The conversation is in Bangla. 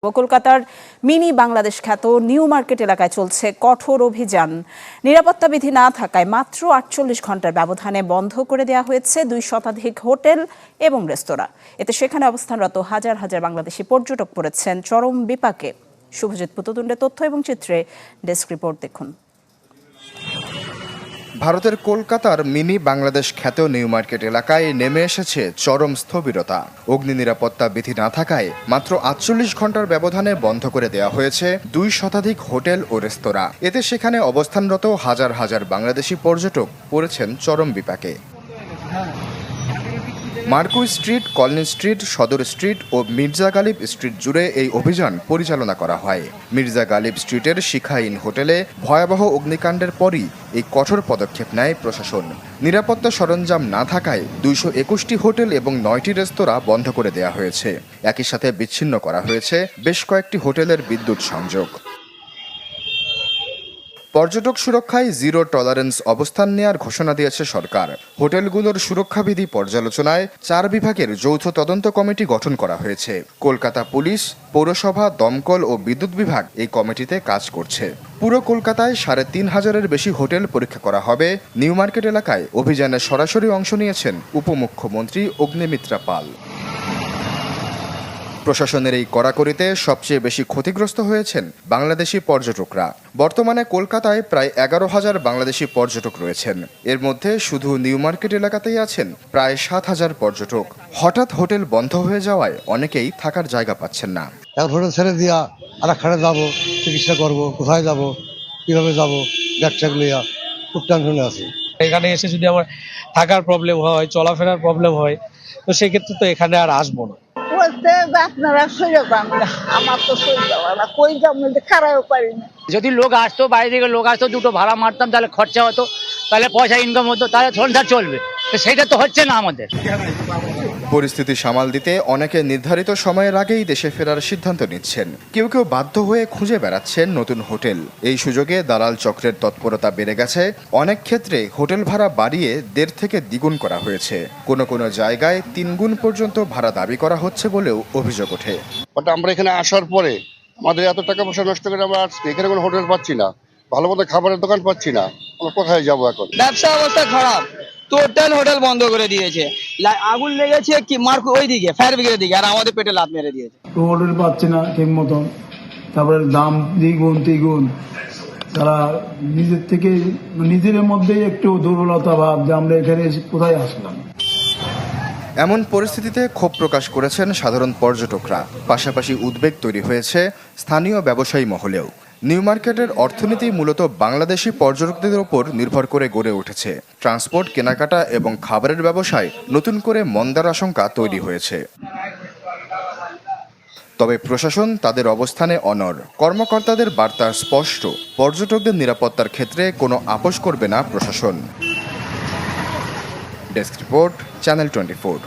কলকাতার মিনি বাংলাদেশ খ্যাত নিউ মার্কেট এলাকায় চলছে কঠোর অভিযান। নিরাপত্তা বিধি না থাকায় মাত্র ৪৮ ঘন্টার ব্যবধানে বন্ধ করে দেওয়া হয়েছে ২ শতাধিক হোটেল এবং রেস্তোরাঁ। এতে সেখানে অবস্থানরত হাজার হাজার বাংলাদেশি পর্যটক পড়েছেন চরম বিপাকে। শুভজিৎ পুততুণ্ডের তথ্য এবং চিত্রে ডেস্ক রিপোর্ট দেখুন। ভারতের কলকাতার মিনি বাংলাদেশ খ্যাত নিউ মার্কেট এলাকায় নেমে এসেছে চরম স্থবিরতা। অগ্নি নিরাপত্তা বিধি না থাকায় মাত্র ৪৮ ঘন্টার ব্যবধানে বন্ধ করে দেওয়া হয়েছে ২ শতাধিক হোটেল ও রেস্তোরাঁ। এতে সেখানে অবস্থানরত হাজার হাজার বাংলাদেশি পর্যটক পড়েছেন চরম বিপাকে। মার্কো স্ট্রিট, কলোনি স্ট্রিট, সদর স্ট্রিট ও মির্জা গালিব স্ট্রিট জুড়ে এই অভিযান পরিচালনা করা হয়। মির্জা গালিব স্ট্রিটের শিখা ইন হোটেলে ভয়াবহ অগ্নিকাণ্ডের পরই এই কঠোর পদক্ষেপ নেয় প্রশাসন। নিরাপত্তা সরঞ্জাম না থাকায় ২২১টি হোটেল এবং ৯টি রেস্তোরাঁ বন্ধ করে দেওয়া হয়েছে। একই সাথে বিচ্ছিন্ন করা হয়েছে বেশ কয়েকটি হোটেলের বিদ্যুৎ সংযোগ। পর্যটক সুরক্ষায় জিরো টলারেন্স অবস্থান নেয়ার ঘোষণা দিয়েছে সরকার। হোটেলগুলোর সুরক্ষাবিধি পর্যালোচনায় ৪ বিভাগের যৌথ তদন্ত কমিটি গঠন করা হয়েছে। কলকাতা পুলিশ, পৌরসভা, দমকল ও বিদ্যুৎ বিভাগ এই কমিটিতে কাজ করছে। পুরো কলকাতায় ৩৫০০-এর বেশি হোটেল পরীক্ষা করা হবে। নিউ মার্কেট এলাকায় অভিযানে সরাসরি অংশ নিয়েছেন উপমুখ্যমন্ত্রী অগ্নিমিত্রা পাল। প্রশাসনের এই কড়াকড়িতে সবচেয়ে বেশি ক্ষতিগ্রস্ত হয়েছেন বাংলাদেশি পর্যটকরা। বর্তমানে কলকাতায় প্রায় ১১,০০০ বাংলাদেশি পর্যটক রয়েছেন। এর মধ্যে শুধু নিউ মার্কেট এলাকাতেই আছেন প্রায় ৭,০০০ পর্যটক। হঠাৎ হোটেল বন্ধ হয়ে যাওয়ায় অনেকেই থাকার জায়গা পাচ্ছেন না। হোটেল ছেড়ে দিয়া আরেকখানে যাবো, চিকিৎসা করবো, কোথায় যাব, কিভাবে যাব, ব্যাগ লইয়া খুব টেনশনে আছি। এখানে এসে যদি আমার থাকার প্রবলেম হয়, চলাফেরার প্রবলেম হয়, তো সেক্ষেত্রে তো এখানে আর আসবো না। আপনারা সরে যান, আমার তো সরে যাওয়া না, কই যাবো খারাপও পারি না। যদি লোক আসতো, বাইরে থেকে লোক আসতো, দুটো ভাড়া মারতাম, তাহলে খরচা হতো, তাহলে পয়সা ইনকাম হতো, তাহলে সংসার চলবে। তো সেটা তো হচ্ছে না আমাদের। পরিস্থিতি সামাল দিতে অনেকে নির্ধারিত সময়ের আগেই দেশে ফেরার সিদ্ধান্ত নিচ্ছেন। কেউ কেউ বাধ্য হয়ে খুঁজে বেড়াচ্ছেন নতুন হোটেল। এই সুযোগে দালাল চক্রের তৎপরতা বেড়ে গেছে। অনেক ক্ষেত্রে হোটেল ভাড়া বাড়িয়ে ১.৫ থেকে দ্বিগুণ করা হয়েছে। কোনো কোনো জায়গায় ৩ গুণ পর্যন্ত ভাড়া দাবি করা হচ্ছে বলেও অভিযোগ ওঠে। আমরা এখানে আসার পরে আমাদের এত টাকা পয়সা নষ্ট করে আমরা এখানে কোনো হোটেল পাচ্ছি না, ভালো মতো খাবারের দোকান পাচ্ছি না, আমরা কোথায় যাবো এখন? ব্যবসা অবস্থা খারাপ, টোটাল হোটেল বন্ধ করে দিয়েছে। আগুন লেগেছে কি মার্ক ওইদিকে ফায়ার ব্রিগেডের দিকে, আর আমাদের পেটে লাত মেরে দিয়েছে। হোটেল পাচ্ছে না ঠিক মতন, তারপরে দাম দ্বিগুণ তিগুণ। তারা নিজের থেকে নিজের মধ্যেই একটু দুর্বলতা ভাব যে আমরা এখানে কোথায় আসলাম। এমন পরিস্থিতিতে ক্ষোভ প্রকাশ করেছেন সাধারণ পর্যটকরা। পাশাপাশি উদ্বেগ তৈরি হয়েছে স্থানীয় ব্যবসায়ী মহলেও। নিউ মার্কেটের অর্থনীতি মূলত বাংলাদেশি পর্যটকদের ওপর নির্ভর করে গড়ে উঠেছে। ট্রান্সপোর্ট, কেনাকাটা এবং খাবারের ব্যবসায় নতুন করে মন্দার আশঙ্কা তৈরি হয়েছে। তবে প্রশাসন তাদের অবস্থানে অনড়। কর্মকর্তাদের বার্তা স্পষ্ট, পর্যটকদের নিরাপত্তার ক্ষেত্রে কোনো আপোস করবে না প্রশাসন। Desk report, channel 24।